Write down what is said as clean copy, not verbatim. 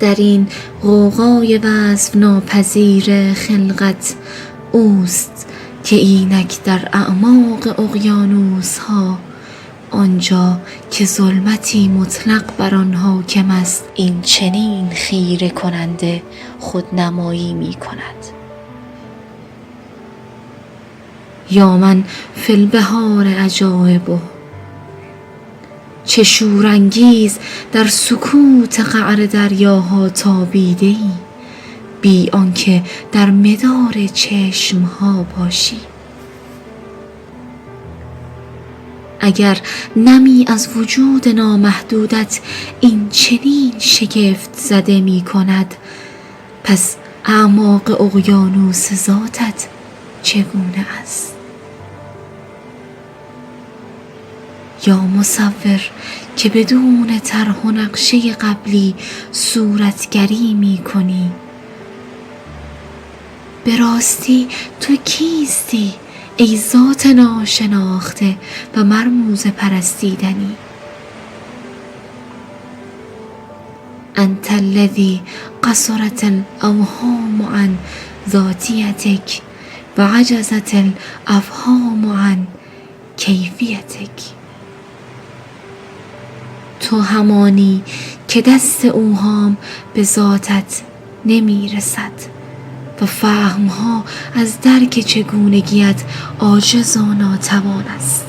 در این غوغای وصف ناپذیر خلقت اوست که اینک در اعماق اقیانوس ها، آنجا که ظلمتی مطلق بر آن حاکم است، این چنین خیره کننده خودنمایی می کند. یا من فی البحار عجایبه، چه شورانگیز در سکوت قعر دریاها تابیده ای، بی آنکه در مدار چشمها باشی. اگر نمی از وجود نامحدودت این چنین شگفت زده می کند، پس اعماق اقیانوس ذاتت چگونه است؟ یا مصور که بدون طرح و نقشه قبلی صورتگری می کنی، به راستی تو کیستی ای ذات ناشناخته و مرموز پرستیدنی؟ انت الذی قصرت الاوهام عن ذاتیتک و عجزت الافهام عن کیفیتک. تو همانی که دست اوهام به ذاتت نمی رسد و فهمها از درک چگونگیت عاجز و ناتوان است.